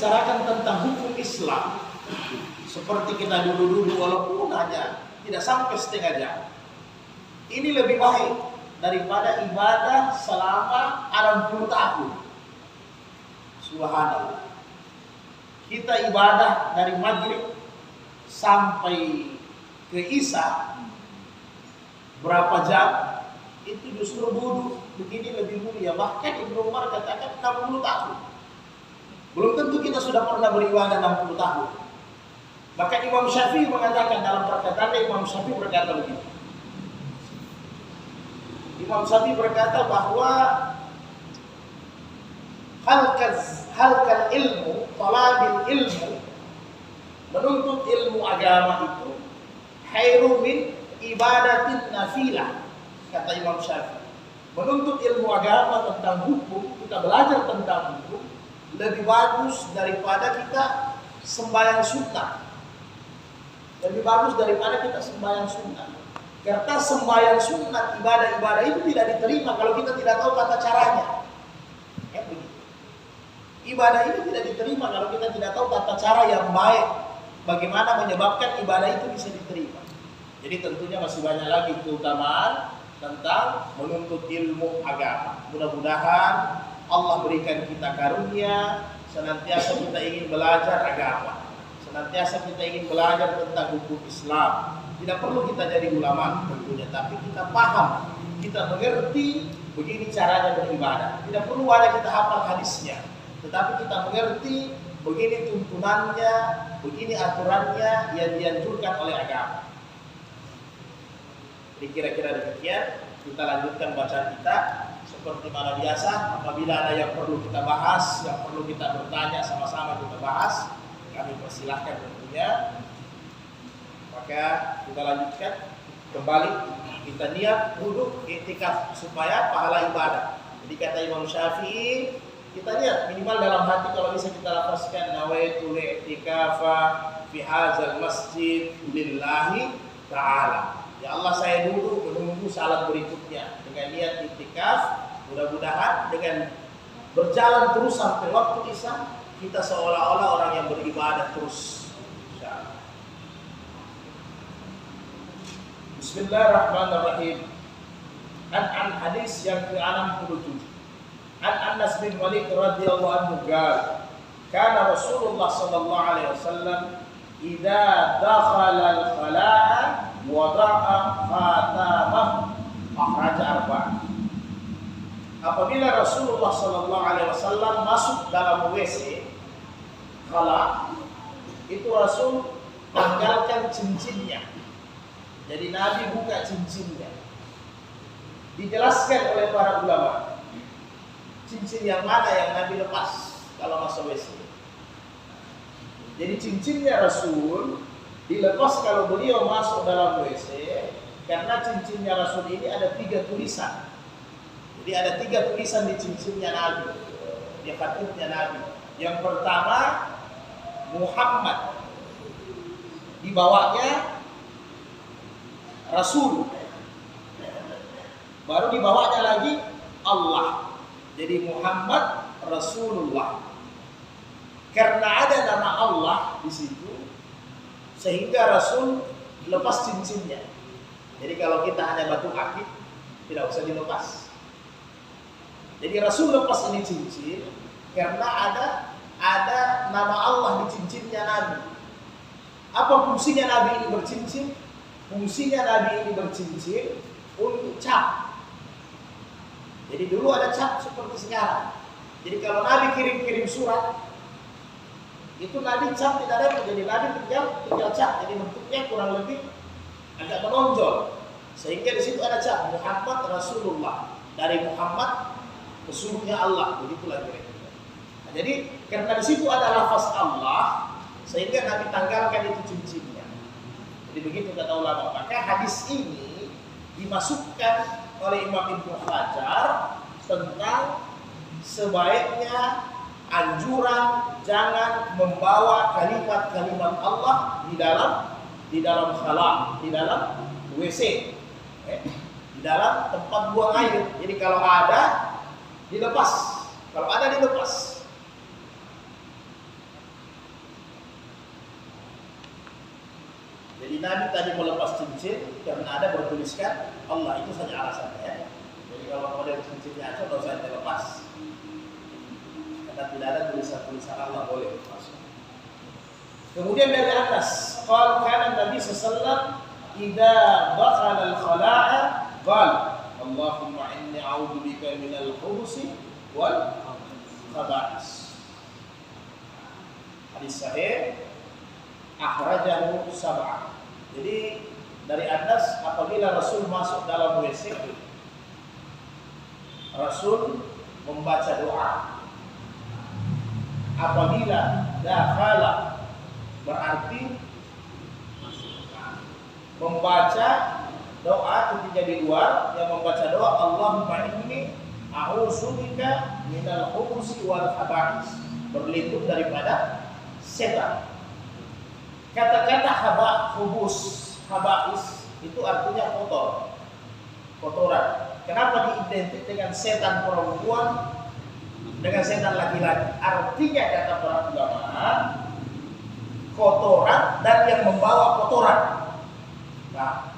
membicarakan tentang hukum Islam seperti kita dulu-dulu walaupun hanya tidak sampai setengah jam, ini lebih baik daripada ibadah selama 60 tahun. Subhanallah. Kita ibadah dari maghrib sampai ke isya berapa jam, itu justru wudhu begini lebih mulia. Bahkan Ibnu Umar katakan 60 tahun. Belum tentu kita sudah pernah beribadah 60 tahun. Maka Imam Syafi'i mengatakan dalam perkataannya, Imam Syafi'i berkata begini. Imam Syafi'i berkata bahwa halkal ilmu, talabil ilmu, menuntut ilmu agama itu khairu min ibadatin nafilah, kata Imam Syafi'i. Menuntut ilmu agama tentang hukum, kita belajar tentang hukum, lebih bagus daripada kita sembahyang sunnah. Lebih bagus daripada kita sembahyang sunnah. Karena sembahyang sunnah, ibadah-ibadah itu tidak diterima kalau kita tidak tahu tata caranya. Ya, begitu. Ibadah itu tidak diterima kalau kita tidak tahu tata cara yang baik. Bagaimana menyebabkan ibadah itu bisa diterima. Jadi tentunya masih banyak lagi keutamaan tentang menuntut ilmu agama. Mudah-mudahan Allah berikan kita karunia, senantiasa kita ingin belajar agama, senantiasa kita ingin belajar tentang hukum Islam. Tidak perlu kita jadi ulama tentunya, tapi kita paham, kita mengerti begini caranya beribadah. Tidak perlu ada kita hafal hadisnya, tetapi kita mengerti begini tuntunannya, begini aturannya yang dianjurkan oleh agama. Jadi kira-kira demikian. Kita lanjutkan bacaan kita. Seperti mana biasa, apabila ada yang perlu kita bahas, yang perlu kita bertanya, sama-sama kita bahas. Kami persilahkan tentunya. Maka kita lanjutkan kembali. Kita niat duduk iktikaf supaya pahala ibadah. Jadi kata Imam Syafi'i, kita niat minimal dalam hati, kalau bisa kita lafazkan nawaitu li'tikafa fi hadzal masjid lillahi ta'ala. Ya Allah, saya duduk menunggu salat berikutnya dengan niat iktikaf. Mudah-mudahan dengan berjalan terus sampai waktu isya, kita seolah-olah orang yang beribadah terus. Insyaallah. Bismillahirrahmanirrahim. An hadis yang ke-67. An Anas bin Malik radhiyallahu anhu qala, kana Rasulullah sallallahu alaihi wasallam idza dakhala al-khala'a wada'a khatamah akhraja arba'. Apabila Rasulullah sallallahu alaihi wasallam masuk dalam WC khala, itu Rasul tanggalkan cincinnya. Jadi Nabi buka cincinnya. Dijelaskan oleh para ulama, cincin yang mana yang Nabi lepas kalau masuk WC. Jadi cincinnya Rasul dilepas kalau beliau masuk dalam WC, karena cincinnya Rasul ini ada 3 tulisan. Jadi ada 3 tulisan di cincinnya Nabi, di khatibnya Nabi. Yang pertama Muhammad, di bawahnya Rasul, baru di bawahnya lagi Allah. Jadi Muhammad Rasulullah. Karena ada nama Allah di situ, sehingga Rasul lepas cincinnya. Jadi kalau kita hanya batu akik, tidak usah dilepas. Jadi Rasul lepas ini cincin karena ada nama Allah di cincinnya Nabi. Apa fungsinya Nabi ini bercincin? Fungsinya Nabi ini bercincin untuk cap. Jadi dulu ada cap seperti sekarang. Jadi kalau Nabi kirim surat, itu Nabi cap tidak repot. Jadi Nabi tinggal cap. Jadi bentuknya kurang lebih agak menonjol. Sehingga di situ ada cap Muhammad Rasulullah. Dari Muhammad pesuruhnya Allah, begitulah kira-kira. Nah, jadi karena di situ ada lafaz Allah, sehingga Nabi tanggalkan itu cincinnya. Jadi begitu kata ulama. Maka hadis ini dimasukkan oleh Imam Ibnu Hajar tentang sebaiknya anjuran jangan membawa kalimat-kalimat Allah di dalam khala, di dalam WC, di dalam tempat buang air. Jadi kalau ada dilepas, kalau ada dilepas. Jadi Nabi tadi melepas cincin karena ada bertuliskan Allah, itu saja alasannya. Jadi kalau model cincinnya itu dosa yang terlepas. Karena tidak ada tulisan-tulisan Allah boleh masuk. Kemudian dari atas, qala kana Nabi sallallahu alaihi wasallam idza dakhala al-khala'a qala Allahumma inni a'udzu bika minal khubuthi wal khaba'is. Hadis sahih akhrajahu sab'ah. Jadi dari atas, apabila Rasul masuk dalam WC, Rasul membaca doa. Apabila dakhala berarti membaca doa ketika di luar, yang membaca doa Allahumma inni a'udzubika minal khubuthi wal khaba'is, berlindung daripada setan. Kata-kata khaba'is itu artinya kotor, kotoran. Kenapa diidentik dengan setan perempuan dengan setan laki-laki? Artinya kata para ulama, kotoran dan yang membawa kotoran. Nah,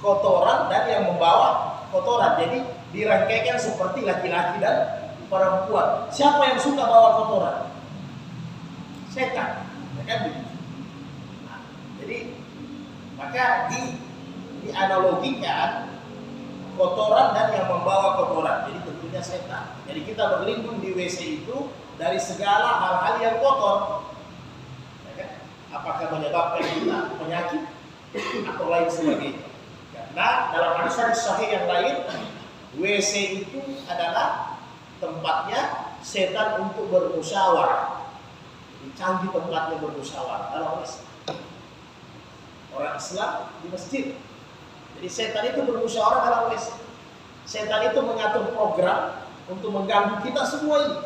kotoran dan yang membawa kotoran. Jadi dirangkaikan seperti laki-laki dan perempuan. Siapa yang suka bawa kotoran? Setan. Ya kan begitu. Nah, jadi maka dianalogikan kotoran dan yang membawa kotoran. Jadi tentunya setan. Jadi kita berlindung di WC itu dari segala hal-hal yang kotor. Apakah menyebabkan kita penyakit atau lain sebagainya. Karena dalam hadis sahih yang lain, WC itu adalah tempatnya setan untuk bermusyawarah. Canggih tempatnya bermusyawarah dalam WC. Orang Islam di masjid. Jadi setan itu bermusyawarah dalam WC. Setan itu mengatur program untuk mengganggu kita semua ini.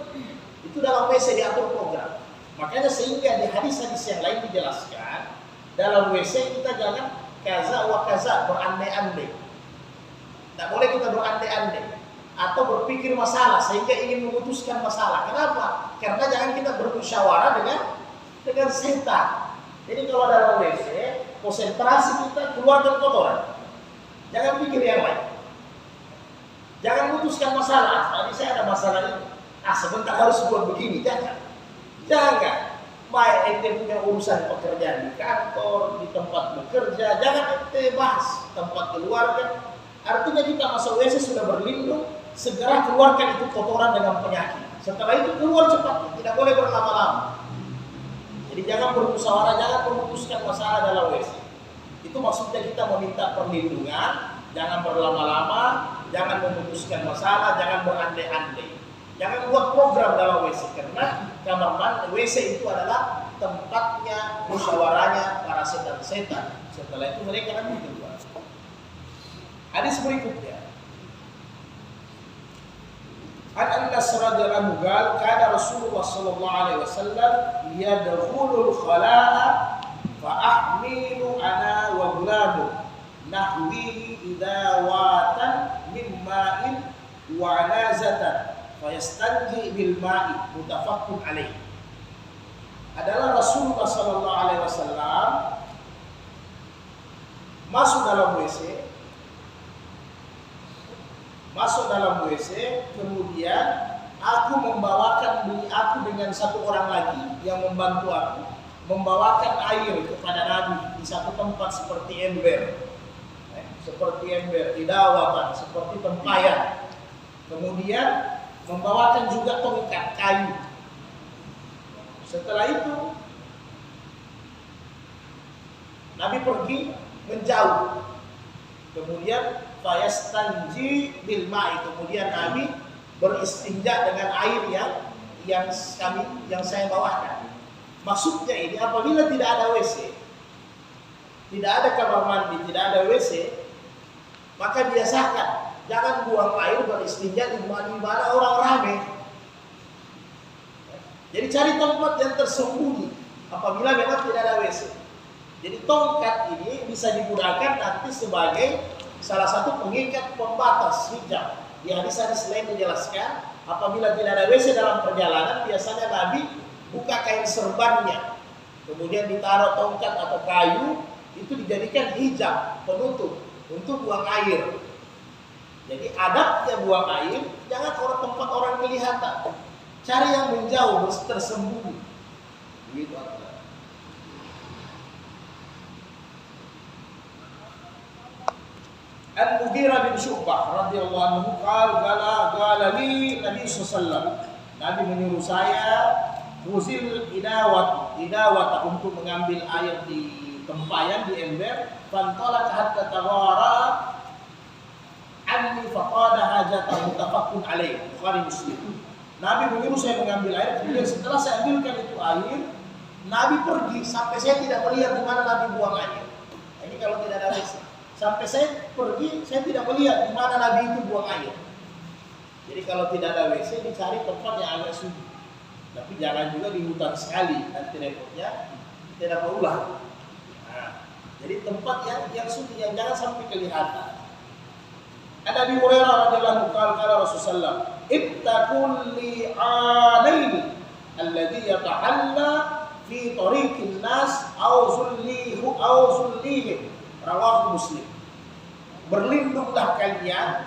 Itu dalam WC diatur program. Makanya sehingga di hadis-hadis yang lain dijelaskan, dalam WC kita jangan kaza wa kaza, berandai-andai. Tidak boleh kita berandai-andai atau berpikir masalah sehingga ingin memutuskan masalah. Kenapa? Karena jangan kita bermusyawarah dengan setan. Jadi kalau dalam WC, konsentrasi kita keluarkan kotoran. Jangan pikir yang lain. Jangan memutuskan masalah. Tadi saya ada masalah ini. Sebentar harus buat begini. Jangan. Baik ente punya urusan pekerjaan di kantor, di tempat bekerja, jangan ente bahas tempat keluarga. Artinya kita masuk WC sudah berlindung, segera keluarkan itu kotoran dengan penyakit. Setelah itu keluar cepat, tidak boleh berlama-lama. Jadi jangan bermusyawarah, jangan memutuskan masalah dalam WC. Itu maksudnya kita meminta perlindungan, jangan berlama-lama, jangan memutuskan masalah, jangan berandai-andai. Jangan buat program dalam WC, karena kamar mandi WC itu adalah tempatnya musyawarahnya para setan-setan. Setelah itu mereka nanti keluar. Hadis berikutnya. An Anas radhiyallahu anhu kana Rasulullah sallallahu alaihi wasallam yadkhulul khala'a fa ahmilu ana wa gulamu nahwihi idza watan min ma'in wa anazatan fayastanji bil ma'i, muttafaqun alaih. Adalah Rasulullah sallallahu alaihi wasallam masuk dalam WC, kemudian aku membawakan aku dengan satu orang lagi yang membantu aku membawakan air kepada Nabi di satu tempat seperti ember, idawatan, seperti tempayan. Kemudian membawakan juga tongkat kayu. Setelah itu Nabi pergi menjauh. Kemudian fayastanji bil ma'i, kemudian Nabi beristinja dengan air yang saya bawakan. Maksudnya ini, apabila tidak ada WC, tidak ada kamar mandi, tidak ada WC, maka biasakan jangan buang air beristinja di mana orang ramai. Jadi cari tempat yang tersembunyi apabila memang tidak ada WC. Jadi tongkat ini bisa digunakan nanti sebagai salah satu pengikat pembatas hijab. Di hadis-hadis lain menjelaskan apabila tidak ada WC dalam perjalanan, biasanya Nabi buka kain serbannya, kemudian ditaruh tongkat atau kayu, itu dijadikan hijab, penutup untuk buang air. Jadi adabnya buang air, jangan tempat orang kelihatan. Cari yang menjauh, tersembunyi. Begitu. Al-Mughirah bin Syu'bah radhiyallahu anhu qala li Nabi sallallahu Nabi menyuruh saya muzil idawat untuk mengambil air di tempayan, di ember. Fantalaka hatta taghara anni faqada hajatahu muttafaqun alaih. Bukhari Muslim. Nabi menyuruh saya mengambil air, kemudian setelah saya ambilkan itu air, Nabi pergi sampai saya tidak melihat di mana Nabi buang air. Ini kalau tidak ada WC. Sampai saya pergi, saya tidak melihat di mana Nabi itu buang air. Jadi kalau tidak ada WC, dicari tempat yang agak sunyi. Tapi jangan juga di hutan sekali, nanti repotnya tidak berulang. Nah, jadi tempat yang sunyi, yang jangan sampai kelihatan. Ada Abi Hurairah radhiyallahu anhu qala Rasulullah ittaqul li'anaini alladhi yatahalla fi tariqin nas aw zullihim rawahu Muslim. Berlindunglah kalian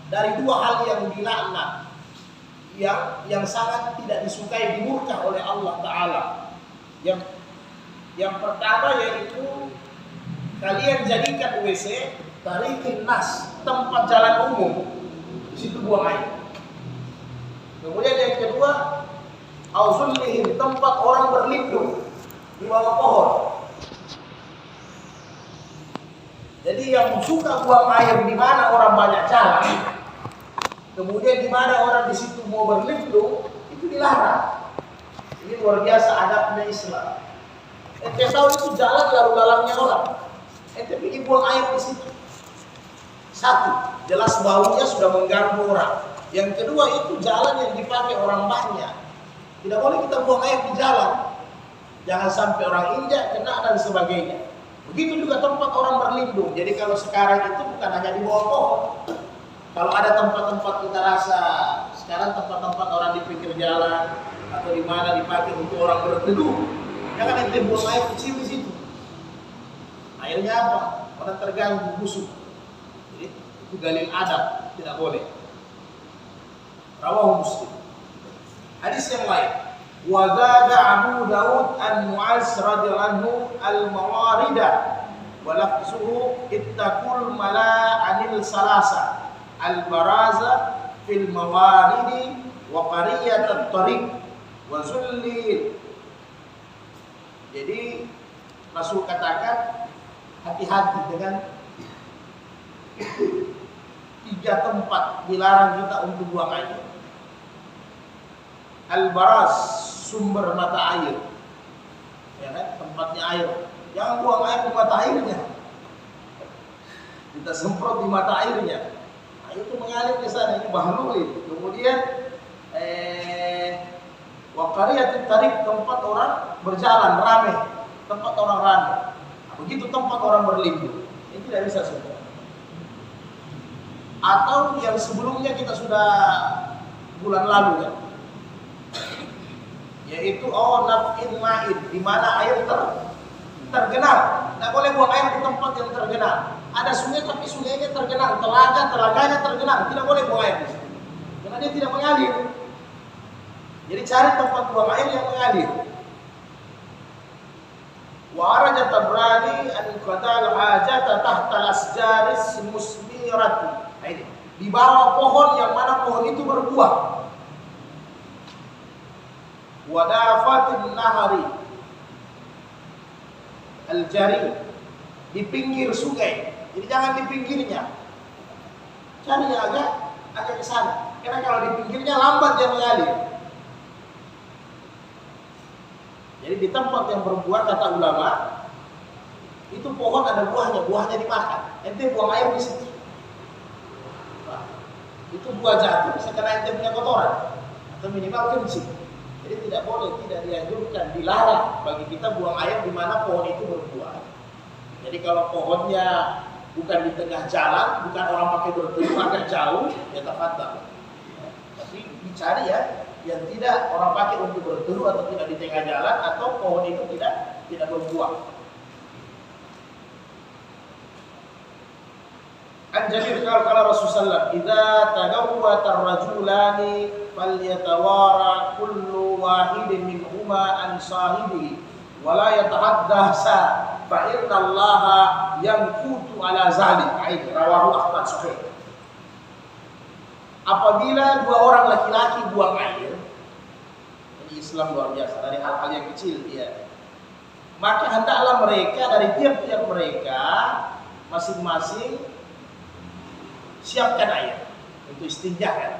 dari dua hal yang dilaknat, yang sangat tidak disukai, dimurka oleh Allah Ta'ala. Yang pertama yaitu kalian jadikan WC tariqin nas, tempat jalan umum, di situ buang air. Kemudian yang kedua, auzullihim, tempat orang berlindung di bawah pohon. Jadi yang suka buang air di mana orang banyak jalan, kemudian di mana orang di situ mau berlindung, itu dilarang. Ini luar biasa adabnya Islam. Ente tahu itu jalan lalu lalangnya orang, ente pergi buang air di situ. Satu, jelas baunya sudah mengganggu orang. Yang kedua, itu jalan yang dipakai orang banyak. Tidak boleh kita buang air di jalan. Jangan sampai orang injak, kena dan sebagainya. Begitu juga tempat orang berlindung. Jadi kalau sekarang itu bukan hanya di bawah pohon. Kalau ada tempat-tempat kita rasa sekarang tempat-tempat orang di pinggir jalan atau di mana dipakai untuk orang berteduh, jangan ente buang air kecil di situ. Airnya apa? Orang terganggu, busuk. Jadi itu dalil adab, tidak boleh. Rawahu Muslim. Hadis yang lain. Wa zada Abu Daud an Mu'az radhiyallahu anhu al-mawarida wa lafzuhu ittaqul mala'anil salasa al-baraza fil mawaridi wa qariyat at-tariq wa zullil. Jadi Rasul katakan hati-hati dengan tiga tempat dilarang kita untuk buang air. Al-baraz, sumber mata air, ya kan, tempatnya air. Jangan buang air di mata airnya. Kita semprot di mata airnya. Air itu mengalir ke sana, ini bahlul. Kemudian waqariyatut tariq, tempat orang berjalan ramai, tempat orang ramai. Begitu tempat orang berlindung. Ini tidak bisa semua. Atau yang sebelumnya kita sudah bulan lalu ya, yaitu naf'in ma'in, di mana air tergenang. Tidak boleh buang air di tempat yang tergenang. Ada sungai tapi sungainya tergenang, telaganya tergenang, tidak boleh buang air di situ karena dia tidak mengalir. Jadi cari tempat buang air yang mengalir. Wa araja Tabrani an qadal hajata tahta al-asjaris musmirati. Ini di bawah pohon yang mana pohon itu berbuah. Wadafatin nahari al-jari, di pinggir sungai. Jadi jangan di pinggirnya, cari agak ke sana. Karena kalau di pinggirnya lambat dia mengalir. Jadi di tempat yang berbuah, kata ulama, itu pohon ada buahnya dimakan. Ente buang air di situ, itu buah jatuh, bisa kena ente punya kotoran atau minimal kencing. Jadi tidak boleh, tidak dianjurkan, dilarang bagi kita buang air di mana pohon itu berbuah. Jadi kalau pohonnya bukan di tengah jalan, bukan orang pakai berteduh agak jauh, ya tafadhal. Tapi dicari ya, yang tidak orang pakai untuk berteduh atau tidak di tengah jalan atau pohon itu tidak berbuah. An Jabir qala Rasulullah idza tadawwata ar-rajulani falyatawara kullu wahidin minhuma an sahibihi wa la yatahaddatsa fa inna Allaha yanqutu ala zalik. Rawahu Ahmad sahih. Apabila dua orang laki-laki buang air, ini Islam luar biasa, dari hal-hal yang kecil dia, maka hendaklah mereka dari tiap-tiap mereka masing-masing siapkan air untuk istinja kan.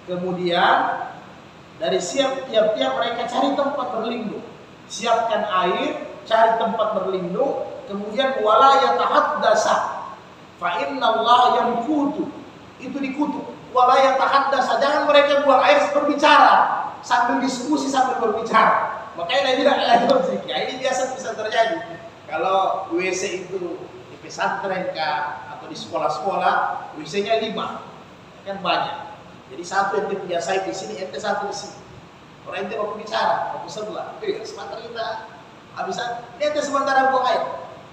Kemudian dari tiap-tiap mereka cari tempat berlindung, siapkan air, cari tempat berlindung, kemudian wala yatahaddasa fa innallaha yanqutu, itu dikutuk. Wala yatahaddasa, jangan mereka buang air berbicara, sambil diskusi sambil berbicara. Makanya Nabi tidak ada zikir. Ini biasa bisa terjadi. Kalau WC itu di pesantren atau di sekolah-sekolah, WC-nya 5, kan banyak. Jadi satu yang biasa di sini, ente satu di sini. Orang ente mau bicara, mau sebelah. Sementara kita habisan, ente sementara buang air.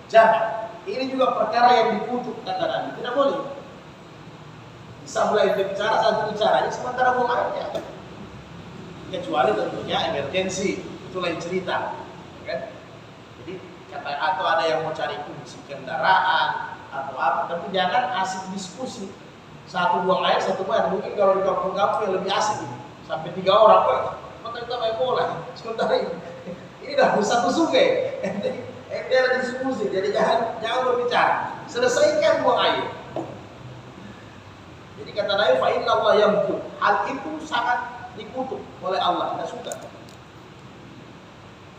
Jangan. Ini juga perkara yang dikutuk kata Nabi. Tidak boleh. Sebelah ente bicara, satu bicara. Ini sementara buang airnya. Kecuali tentunya emergensi, itu lain cerita, kan? Jadi atau ada yang mau cari kunci kendaraan atau apa, tapi jangan asik diskusi. Satu buang air, satu main. Mungkin kalau di kampung-kampung yang lebih asik ini, sampai 3 orang, maka kita main bola. Sementara ini dah satu sungai, ente ada diskusi. Jadi jangan berbicara. Selesaikan buang air. Jadi kata Nabi, fa inna Allah yanqutu. Hal itu sangat dikutuk oleh Allah, tidak suka.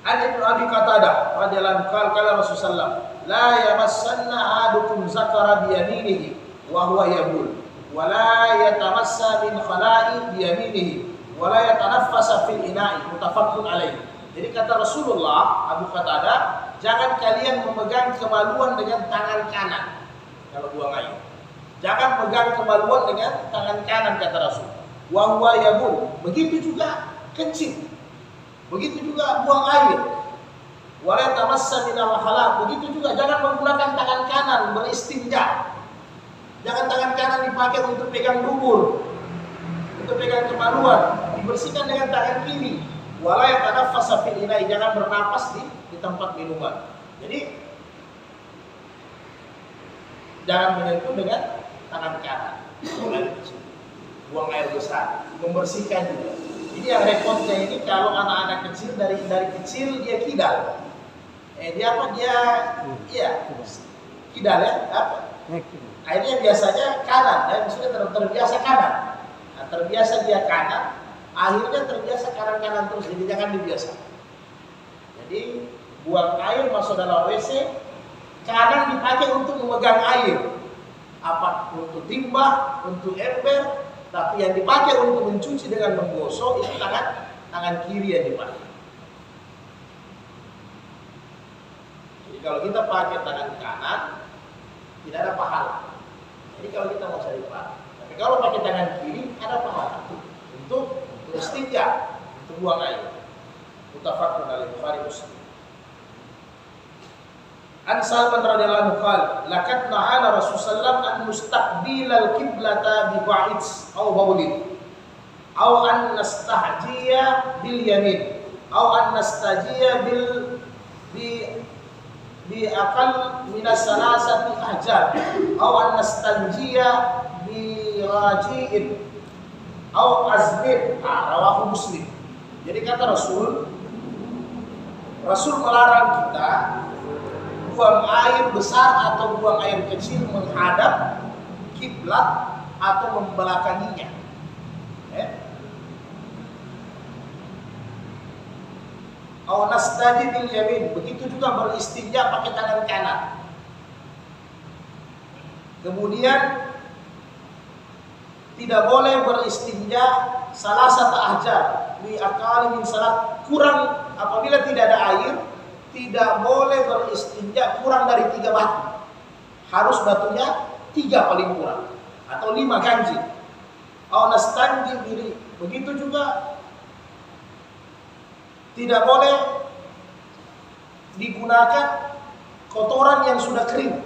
Ibnu Abi Qatadah radhiyallahu anhu kala Rasulullah la yamassanna ahadukum zakara bi yaminihi wa huwa yabul wa la yatamassa min khala'i bi yaminihi wa la yatanaffasa fil ina'i, muttafaqun alaih. Jadi kata Rasulullah, Abu Qatadah, jangan kalian memegang kemaluan dengan tangan kanan kalau buang air. Jangan memegang kemaluan dengan tangan kanan kata Rasul. Wa huwa yabul, begitu juga kencing, begitu juga buang air. Wa la tamassa minal halal, begitu juga jangan menggunakan tangan kanan beristinja. Jangan tangan kanan dipakai untuk pegang dubur, untuk pegang kemaluan, dibersihkan dengan tangan kiri. Wa la yatanaffasa fil ina'i, jangan bernapas di tempat minuman. Jadi jangan menyentuh dengan tangan kanan. Buang air besar, membersihkan juga. Jadi yang repotnya ini kalau anak-anak kecil dari kecil dia kidal. Dia kidal ya, apa? Akhirnya biasanya kanan, ya, maksudnya terbiasa kanan. Nah, terbiasa dia kanan, akhirnya terbiasa kanan terus. Jadi jangan dibiasa. Jadi buang air masuk dalam WC, kanan dipakai untuk memegang air, apa untuk timba, untuk ember. Tapi yang dipakai untuk mencuci dengan menggosok itu tangan kiri yang dipakai. Jadi kalau kita pakai tangan kanan tidak ada pahala. Jadi kalau kita mau cari pahala. Tapi kalau pakai tangan kiri ada pahala untuk istinja, untuk buang air. Muttafaqun alaih, Bukhari Muslim. An Salman radhiyallahu anhu qala laqad nahana Rasulullah an mustaqbilal qiblata bi ba'id aw bawlin aw an nastahjiya bil yamin aw an nastajiya bi aqal min salasati ahjar aw an nastanjiya bi raji'in aw azmin. Rawahu Muslim. Jadi kata Rasul melarang kita buang air besar atau buang air kecil menghadap kiblat atau membelakanginya. Aw nastaji bil yamin, begitu juga beristinja pakai tangan kanan. Kemudian tidak boleh beristinja salah satu ahjar li aqali min salat, kurang apabila tidak ada air. Tidak boleh beristinja kurang dari 3 batu. Harus batunya 3 paling kurang. Atau 5 ganjil. Aw nastanji biri. Begitu juga tidak boleh digunakan kotoran yang sudah kering.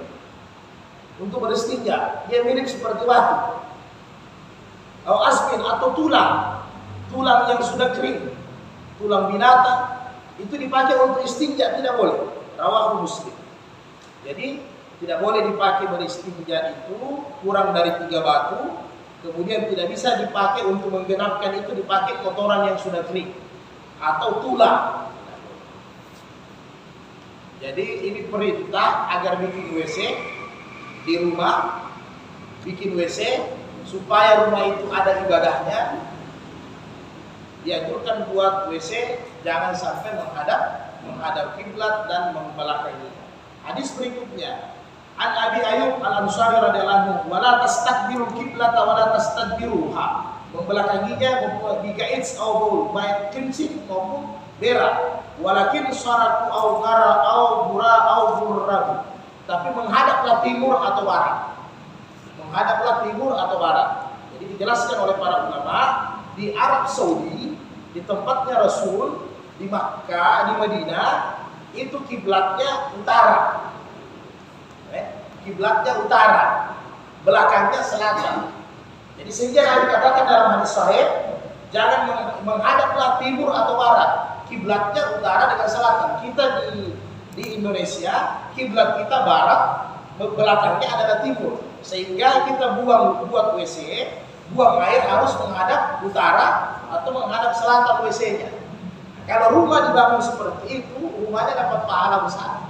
untuk beristinja. Dia mirip seperti batu. Atau asbin atau tulang yang sudah kering, tulang binatang itu dipakai untuk istinja, tidak boleh. Rawahu Muslim. Jadi tidak boleh dipakai beristinja itu kurang dari 3 batu. Kemudian tidak bisa dipakai untuk menggenapkan itu dipakai kotoran yang sudah kering atau tulang. Jadi ini perintah agar bikin WC di rumah, bikin WC supaya rumah itu ada ibadahnya. Dianjurkan buat WC jangan sampai menghadap kiblat dan membelakangi. Hadis berikutnya, An Abi Ayyub Al-Ansari radhiyallahu anhu, "Wala tastaqbilu qiblata wala tastadbiruha." Membelakanginya jika it's au baik kencing maupun berak. Walakin syaraku au gara au bura au burrabu. Tapi menghadaplah timur atau barat. Menghadaplah timur atau barat. Jadi dijelaskan oleh para ulama di Arab Saudi, di tempatnya Rasul, di Makkah, di Madinah, itu kiblatnya utara. Kiblatnya utara, belakangnya selatan. Jadi sehingga Nabi katakan dalam hadis sahih, jangan menghadaplah timur atau barat. Kiblatnya utara dengan selatan. Kita di Indonesia, kiblat kita barat, belakangnya adalah timur. Sehingga kita buat WC, buang air harus menghadap utara atau menghadap selatan WC-nya. Kalau rumah dibangun seperti itu, rumahnya dapat pahala besar.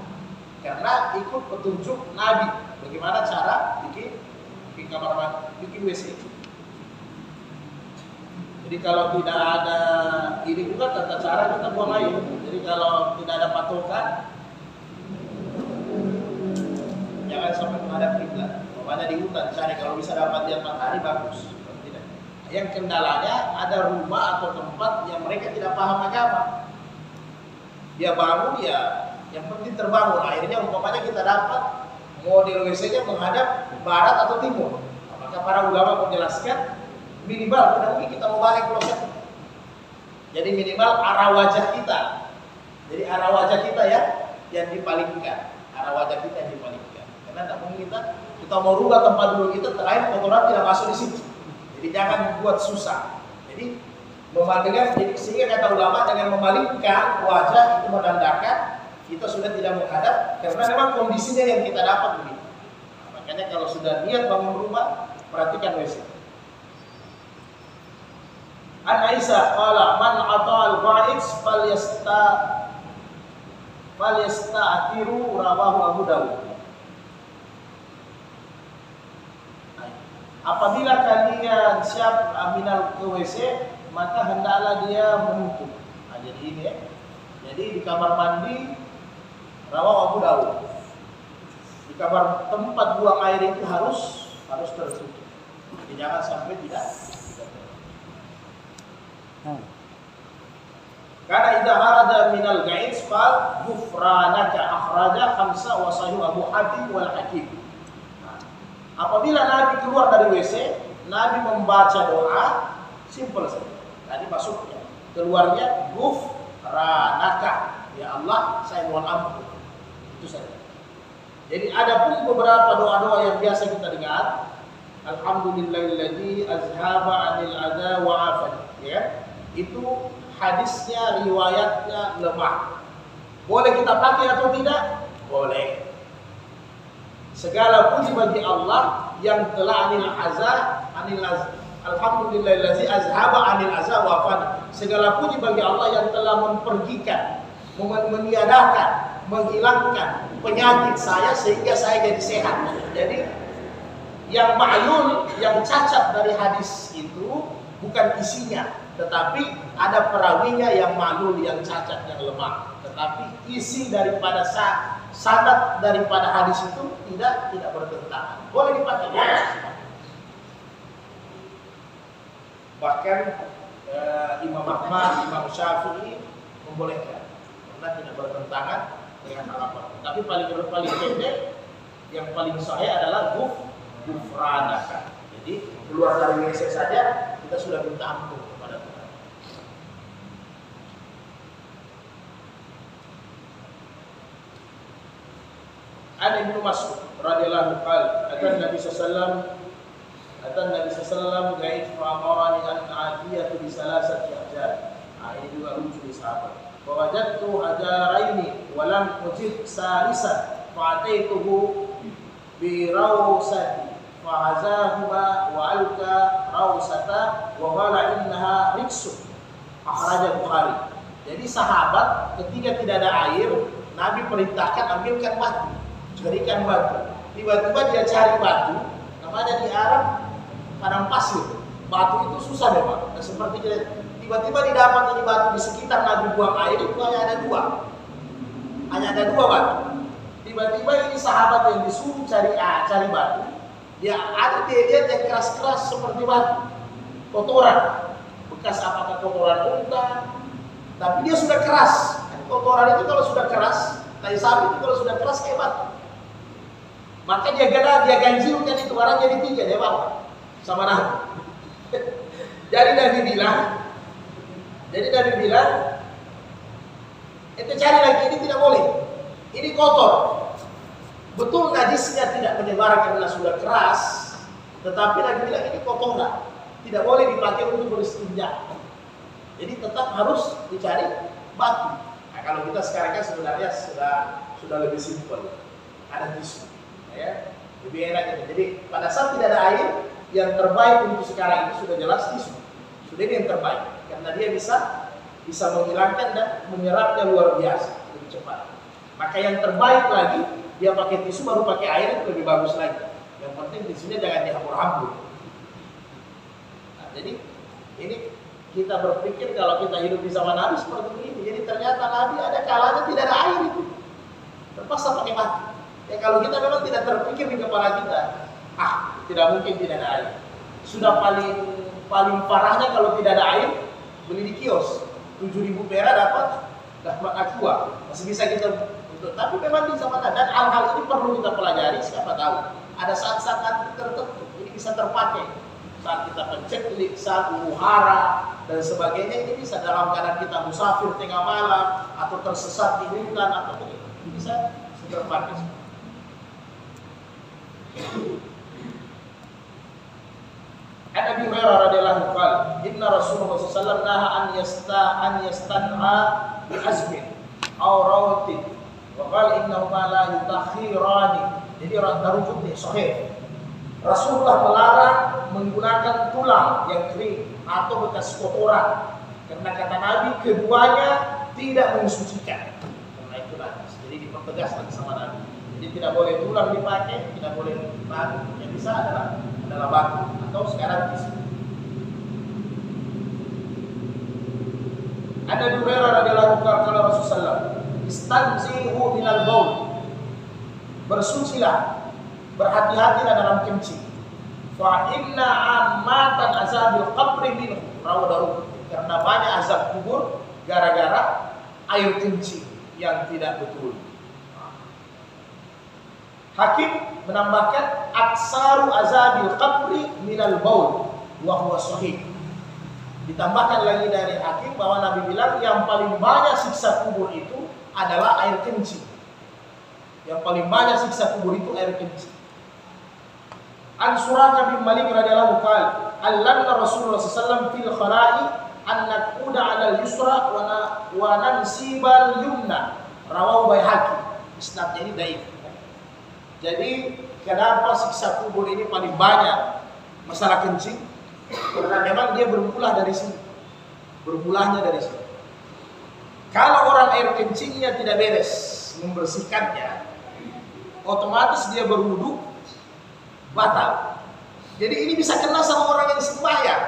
Karena ikut petunjuk Nabi bagaimana cara bikin kamar mandi, bikin WC. Jadi kalau tidak ada ini juga tata cara kita buang air. Jadi kalau tidak ada patokan, jangan sampai menghadap kiblat. Umpamanya di hutan, cari kalau bisa dapat lihat matahari bagus. Tidak. Yang kendalanya ada rumah atau tempat yang mereka tidak paham agama. Dia bangun ya, yang penting terbangun. Akhirnya umpamanya kita dapat model WC-nya menghadap barat atau timur. Maka para ulama menjelaskan minimal tidak mungkin kita mau balik kloset. Jadi minimal arah wajah kita. Jadi arah wajah kita ya yang dipalingkan. Arah wajah kita yang dipalingkan. Karena tidak mungkin kita mau rubah tempat dulu kita terakhir kotoran tidak masuk di situ. Jadi jangan buat susah. Jadi memalingkan, jadi sehingga kata ulama dengan memalingkan wajah itu menandakan kita sudah tidak menghadap karena memang kondisinya yang kita dapat begitu. Makanya kalau sudah niat bangun rumah, perhatikan WC. An Aisyah qala man ata'al gha'iz falyasta'tiru rawahu Abu Dawud. Apabila kalian siap minal ke WC, maka hendaklah dia menutup. Nah, jadi ini ya. Jadi di kamar mandi rawahu Abu Dawud. Di kamar tempat buang air itu harus tertutup. Jadi jangan sampai tidak. Karena idza harada minal gha'iz fal ghufranaka akhraja khamsa wa sahih Abu Hatim wal Hakim. Apabila Nabi keluar dari WC, Nabi membaca doa simpel saja. Tadi masuknya, keluarnya ghufranaka, ya Allah, saya mohon ampun. Itu saja. Jadi ada pun beberapa doa-doa yang biasa kita dengar. Alhamdulillahilladzi azhaba 'anil adza wa 'afani. Ya. Itu hadisnya, riwayatnya lemah. Boleh kita pakai atau tidak? Boleh. Segala puji bagi Allah yang telah alhamdulillahilladzi azhaba 'anil adza wa 'afani. Segala puji bagi Allah yang telah mempergikan, meniadakan, menghilangkan penyakit saya sehingga saya jadi sehat. Jadi yang ma'lul, yang cacat dari hadis itu bukan isinya, tetapi ada perawinya yang ma'lul, yang cacat, yang lemah. Tetapi isi daripada sanad daripada hadis itu tidak bertentangan. Boleh dipakai. Bahkan Imam Ahmad, Imam Syafi'i membolehkan karena tidak bertentangan dengan hal apa. Tapi paling pendek, yang paling sahih adalah ghufranaka. Jadi keluar dari WC saja kita sudah minta ampun kepada Tuhan. An Ibnu Mas'ud radhiyallahu anhu atan Nabi sallallahu gaib fa'amarani an a'tiyatu bi salasati ahjar. Ini juga lucu di sahabat. Wa wajadtu hajaraini wa lam ujid salisan fa'ataituhu bi rawsati fa'azahuma wa alka rawsata wa qala innaha riksun. Akhrajah Bukhari. Jadi sahabat ketika tidak ada air, Nabi perintahkan ambilkan batu, carikan batu. Tiba-tiba dia cari batu, namanya di Arab padang pasir. Batu itu susah memang. Dan seperti tiba-tiba didapat ini batu di sekitar Nabi buang air itu hanya ada dua batu. Tiba-tiba ini sahabat yang disuruh cari batu, dia lihat yang keras-keras seperti batu, kotoran, bekas apakah kotoran unta, tapi dia sudah keras. Kotoran itu kalau sudah keras, tai sapi itu kalau sudah keras kayak batu. Maka dia ganjilkan itu orang jadi 3 dia bawa sama Nabi. Jadi Nabi bilang, itu cari lagi, ini tidak boleh. Ini kotor. Betul najisnya tidak menyebar karena sudah keras, tetapi Nabi bilang ini kotoran, tidak boleh dipakai untuk beristinja. Jadi tetap harus dicari batu. Nah, kalau kita sekarang kan sebenarnya sudah lebih simpel, ada tisu, ya, lebih enak gitu. Jadi pada saat tidak ada air, yang terbaik untuk sekarang itu sudah jelas tisu. Sudah ini yang terbaik, karena dia bisa menghilangkan dan menyerapnya luar biasa, lebih cepat. Maka yang terbaik lagi, dia pakai tisu baru pakai air itu lebih bagus lagi. Yang penting tisunya jangan dihambur-hambur. Nah, jadi ini kita berpikir kalau kita hidup di zaman Nabi seperti ini. Jadi ternyata Nabi ada kalanya tidak ada air itu, terpaksa pakai batu. Ya kalau kita memang tidak terpikir di kepala kita, tidak mungkin tidak ada air. Sudah paling parahnya kalau tidak ada air, beli di kios 7.000 perak dapat aqua, masih bisa kita untuk. Tapi memang di zaman dan hal-hal ini perlu kita pelajari. Siapa tahu ada saat-saat tertentu ini bisa terpakai. Saat kita penceklik, saat huru-hara dan sebagainya, ini bisa dalam keadaan kita musafir tengah malam atau tersesat di hutan atau begitu, bisa terpakai. An Abi Hurairah radhiyallahu anhu, inna Rasulullah sallallahu alaihi wasallam naha an yastan'a bi azmin aw rawatin wa qala innahuma la yutakhirani. Jadi orang darujud nih sahih. Rasulullah melarang menggunakan tulang yang kering atau bekas kotoran, karena kata Nabi keduanya tidak mensucikan. Karena itu najis. Jadi dipertegas lagi sama Nabi. Jadi tidak boleh tulang dipakai, tidak boleh batu. Yang bisa adalah batu atau sekarang tisu. Ada Hurairah radhiyallahu anhu kalau Rasulullah istanzihu minal baul. Bersucilah, berhati-hatilah dalam kencing. Fa inna ammatan azabil qabri minhu rawahu. Karena banyak azab kubur gara-gara air kencing yang tidak betul. Hakim menambahkan aksaru azabil qabri minal baul wa huwa sahih. Ditambahkan lagi dari Hakim bahwa Nabi bilang yang paling banyak siksa kubur itu adalah air kencing. Yang paling banyak siksa kubur itu air kencing. An Suraka bin Malik radhiyallahu anhu, allamna Rasulullah sallallahu alaihi wasallam fil khala'i an naquda 'ala al-yusra wa nansibal yumna. Rawahu Baihaqi. Isnadnya ini dhaif. Jadi kenapa siksa kubur ini paling banyak masalah kencing? Karena memang dia bermula dari sini. Bermulanya dari sini. Kalau orang air kencingnya tidak beres membersihkannya, otomatis dia berwudu batal. Jadi ini bisa kena sama orang yang sembahyang.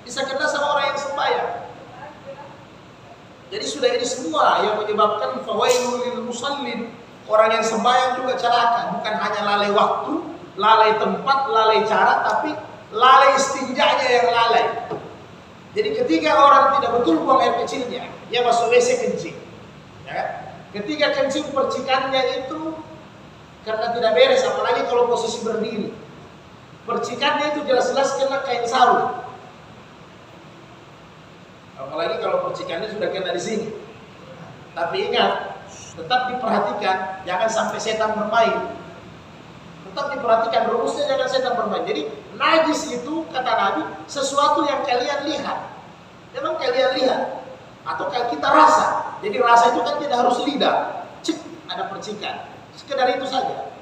Bisa kena sama orang yang sembahyang. Jadi sudah ini semua yang menyebabkan fawailul lil musallin. Orang yang sembahyang juga celaka, bukan hanya lalai waktu, lalai tempat, lalai cara, tapi lalai istinjanya yang lalai. Jadi ketika orang tidak betul buang air kecilnya, dia masuk WC kencing. Ya. Ketika kencing percikannya itu karena tidak beres, apalagi kalau posisi berdiri. Percikannya itu jelas-jelas kena kain sarung. Apalagi kalau percikannya sudah kena di sini. Tapi ingat, tetap diperhatikan, jangan sampai setan bermain. Tetap diperhatikan rumusnya, jangan setan bermain. Jadi najis itu kata Nabi sesuatu yang kalian lihat. Memang kalian lihat atau kita rasa. Jadi rasa itu kan tidak harus lidah. Cek, ada percikan. Sekedar itu saja.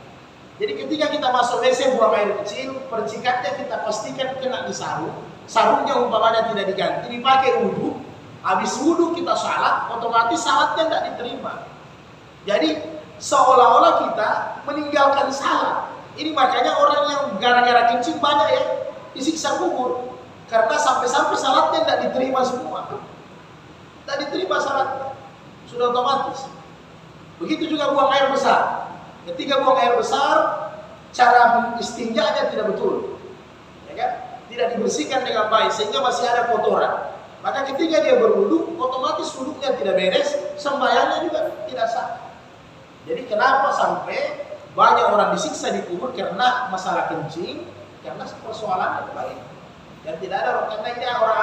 Jadi ketika kita masuk WC buang air kecil, percikannya kita pastikan kena di sarung. Sarungnya umpamanya tidak diganti, dipakai wudhu. Habis wudhu kita salat, otomatis salatnya tidak diterima. Jadi seolah-olah kita meninggalkan salat. Ini makanya orang yang gara-gara kencing banyak ya disiksa kubur. Karena sampai-sampai salatnya tidak diterima semua. Tidak diterima salatnya. Sudah otomatis. Begitu juga buang air besar. Ketika buang air besar, cara istinjanya tidak betul. Ya kan? Tidak dibersihkan dengan baik sehingga masih ada kotoran. Maka ketika dia berwudu, otomatis wudunya tidak beres, sembahyangnya juga tidak sah. Jadi kenapa sampai banyak orang disiksa di kubur karena masalah kencing, karena persoalan yang lain. Dan tidak ada, karena ini orang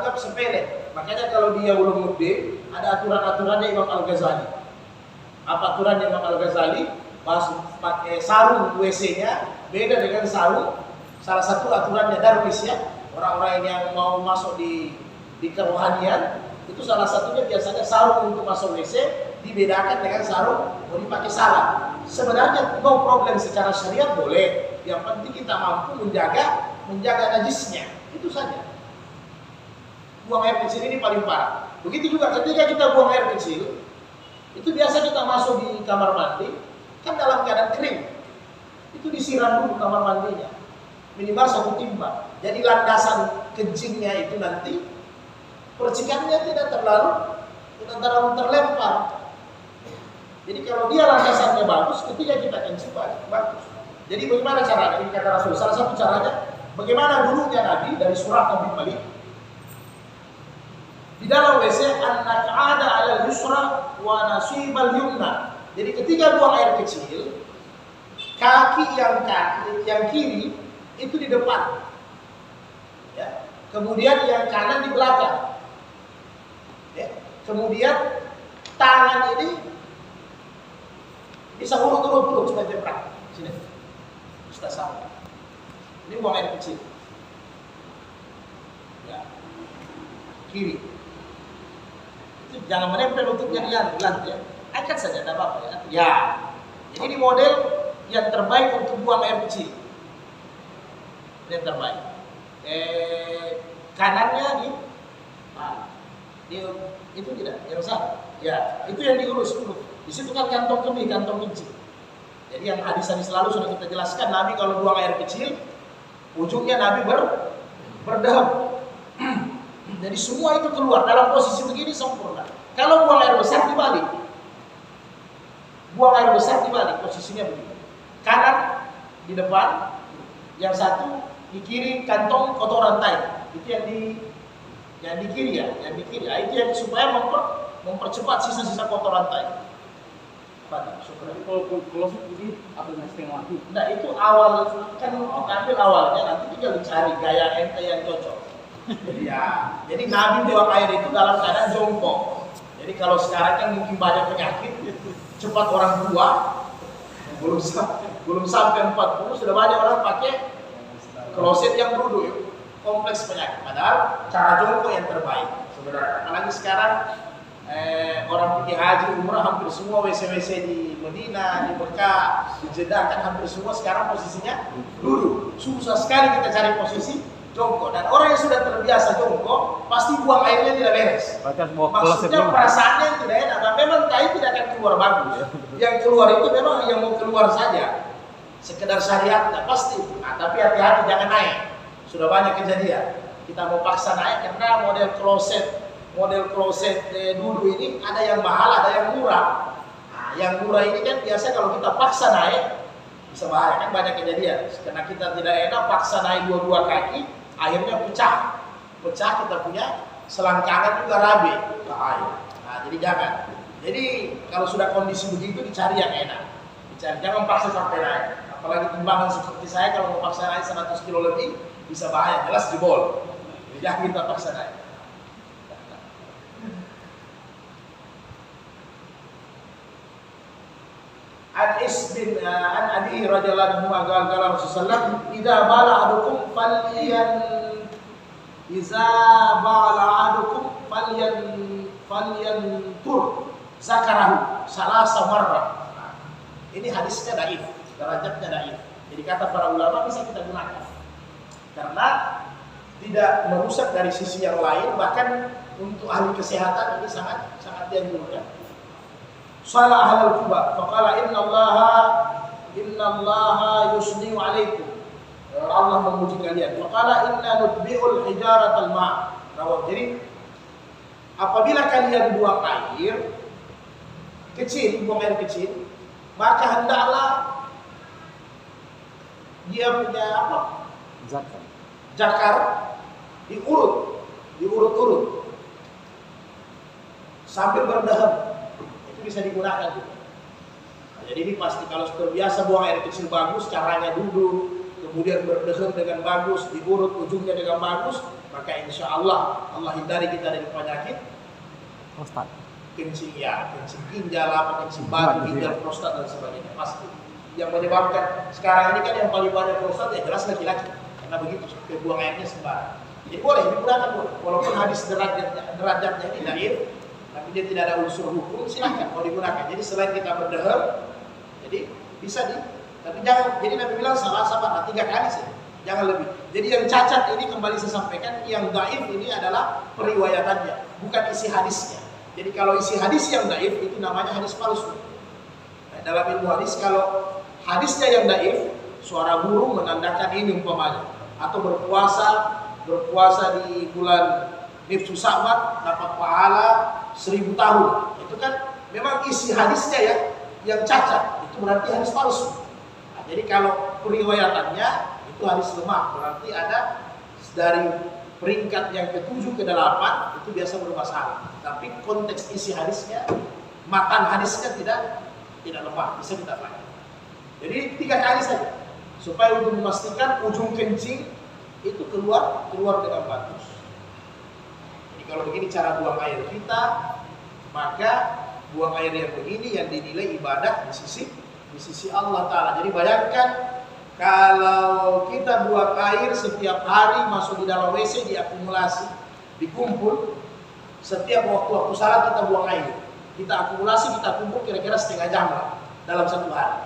anggap sepele. Makanya kalau dia ulum mukde, ada aturan-aturannya Imam Al-Ghazali. Apa aturan Imam Al-Ghazali? Pakai sarung WC-nya beda dengan sarung. Salah satu aturannya darwis ya. Orang-orang yang mau masuk di kerohanian itu salah satunya biasanya sarung untuk masuk WC dibedakan dengan sarung mau dipakai salah. Sebenarnya no problem secara syariat boleh. Yang penting kita mampu menjaga najisnya. Itu saja. Buang air kecil ini paling parah. Begitu juga ketika kita buang air kecil, itu biasa kita masuk di kamar mandi, kan dalam keadaan kering. Itu disiram dulu kamar mandinya. Minimal 1 timba. Jadi landasan kencingnya itu nanti percikannya tidak terlalu terlempar. Jadi kalau dia landasannya bagus, ketika kita kencing bagus. Jadi bagaimana caranya? Ini kata Rasul. Salah satu caranya, bagaimana dulunya Nabi dari surah Nabi Malik. Di dalam WC an-naq'ada 'ala al-yusra wa nasibal yumna. Jadi ketika buang air kecil, kaki yang kiri itu di depan. Ya. Kemudian yang kanan di belakang. Ya. Kemudian tangan ini bisa urut-urut supaya jeprak. Sini. Ustaz sama. Ini buang air kecil. Ya. Kiri. Itu jangan menempel untuk jadian lantai. Angkat saja, tidak apa-apa ya. Ya. Jadi ini model yang terbaik untuk buang air kecil. Ini yang terbaik. Kanannya itu tidak, yang sama. Ya, itu yang diurus dulu. Di situ kan kantong kemih, kantong kencing. Jadi yang hadis-hadis lalu sudah kita jelaskan, Nabi kalau buang air kecil, ujungnya Nabi berdaham. Jadi semua itu keluar dalam posisi begini sempurna. Kalau buang air besar dibalik. Buang air besar dibalik, posisinya begini. Kanan di depan, yang satu di kiri kantong kotoran tai. Itu yang di kiri ya, yang di kiri. Itu yang supaya mempercepat sisa-sisa kotoran tai. Kalau begini apa setengah lagi? Nah itu awal kan ambil awalnya, nanti tinggal dicari gaya ente yang cocok. Ya, jadi Nabi buang air itu dalam keadaan jongkok. Jadi kalau sekarang kan mungkin banyak penyakit, cepat orang tua, belum sampai 40 sudah banyak orang pakai kloset yang duduk, kompleks penyakit. Padahal cara jongkok yang terbaik sebenarnya. Apalagi sekarang orang pergi haji umrah hampir semua WC-WC di Medina, di Mekah, di Jeddah kan hampir semua sekarang posisinya duduk. Susah sekali kita cari posisi jongkok, dan orang yang sudah terbiasa jongkok pasti buang airnya tidak beres. Maksudnya perasaannya tidak enak, dan memang tai tidak akan keluar bagus. Yang keluar itu memang yang mau keluar saja, sekedar syariatnya pasti. Nah, tapi hati-hati jangan naik. Sudah banyak kejadian. Kita mau paksa naik karena model kloset dulu ini ada yang mahal, ada yang murah. Nah, yang murah ini kan biasa kalau kita paksa naik bisa bahaya, kan banyak kejadian. Karena kita tidak enak paksa naik dua-dua kaki, akhirnya pecah kita punya selangkangan juga rabe, bahaya. Nah, jadi jangan. Jadi kalau sudah kondisi begitu dicari yang enak. Jangan paksa sampai naik. Apalagi timbangan seperti saya kalau mau paksa naik 100 kilo lebih bisa bahaya, jelas jebol. Jadi jangan kita paksa naik. an Abi radhiyallahu anhu qala Rasulullah idza bala ahadukum falyantur zakarahu salasa marrah. Ini hadisnya dhaif, derajatnya dhaif. Jadi kata para ulama bisa kita gunakan karena tidak merusak dari sisi yang lain, bahkan untuk ahli kesehatan ini sangat dianjurkan. Salah ahlul kubah, faqala inna allaha yusni'u alaikum. Allah memuji kalian. Faqala inna nutbi'ul hijaratal ma'. Jadi apabila kalian buang air kecil, maka hendaklah dia punya apa? Jakar diurut sambil berdaham. Itu bisa digunakan juga. Nah, jadi ini pasti kalau terbiasa buang air kecil bagus, caranya duduk, kemudian berdaham dengan bagus, diurut ujungnya dengan bagus, maka insya Allah hindari kita dari penyakit prostat, kencing ginjal, kencing batu, ginjal, prostat dan sebagainya. Pasti yang menyebabkan sekarang ini kan yang paling banyak prostat ya jelas laki-laki, karena begitu buang airnya sembarang. Jadi boleh digunakan, walaupun hadis derajatnya ini dhaif, tapi dia tidak ada unsur hukum, silahkan mau digunakan. Jadi selain kita berdaham, jadi bisa tapi jangan. Jadi Nabi bilang salah 3 kali saja, jangan lebih. Jadi yang cacat ini kembali saya sampaikan, yang dhaif ini adalah periwayatannya, bukan isi hadisnya. Jadi kalau isi hadis yang dhaif itu namanya hadis palsu. Nah, dalam ilmu hadis kalau hadisnya yang dhaif, suara burung menandakan ini umpamanya, atau berpuasa di bulan Nifsu Sa'bat dapat pahala 1000 tahun. Itu kan memang isi hadisnya ya yang cacat, itu berarti hadis palsu. Nah, jadi kalau periwayatannya itu hadis lemah, berarti ada dari peringkat yang ke-7 ke-8 itu biasa bermasalah. Tapi konteks isi hadisnya, matan hadisnya tidak lemah, bisa kita pakai. Jadi 3 kali saja, supaya untuk memastikan ujung kencing itu keluar dengan bagus. Jadi kalau begini cara buang air kita, maka buang air yang begini yang dinilai ibadah di sisi Allah Ta'ala. Jadi bayangkan kalau kita buang air setiap hari masuk di dalam WC, diakumulasi, dikumpul, setiap waktu salat kita buang air, kita akumulasi, kita kumpul kira-kira setengah jam lah dalam 1 hari.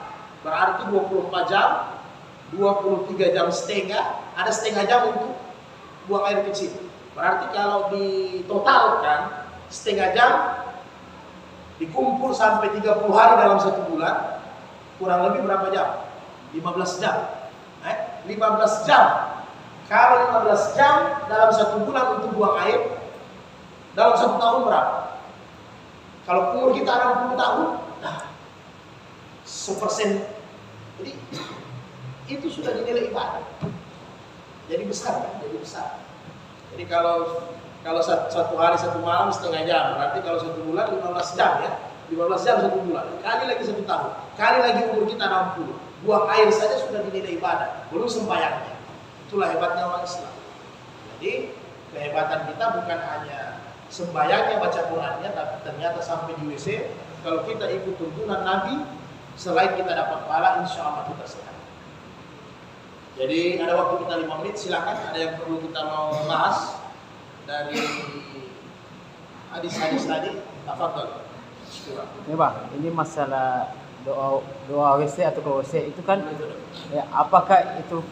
Berarti 24 jam, 23 jam setengah, ada setengah jam untuk buang air kecil. Berarti kalau ditotalkan setengah jam dikumpul sampai 30 hari dalam 1 bulan, kurang lebih berapa jam? 15 jam. 15 jam. Kalau 15 jam dalam 1 bulan untuk buang air, dalam 1 tahun berapa? Kalau umur kita 60 tahun, nah 1%. Jadi itu sudah dinilai ibadah. Jadi besar kan? Jadi kalau 1 hari 1 malam setengah jam, berarti kalau 1 bulan 15 jam ya. 15 jam 1 bulan, kali lagi 1 tahun, kali lagi umur kita 60. Buang air saja sudah dinilai ibadah, belum sembahyangnya. Itulah hebatnya orang Islam. Jadi kehebatan kita bukan hanya sembahyangnya, baca Qurannya, tapi ternyata sampai di WC kalau kita ikut tuntunan Nabi, selain kita dapat pahala, insya Allah kita sehat. Jadi ada waktu kita 5 menit, silakan. Ada yang perlu kita mau bahas dari hadis-hadis tadi? Tafadhol. Ya Bang, ini masalah doa WC atau ke WC itu kan ya, apakah itu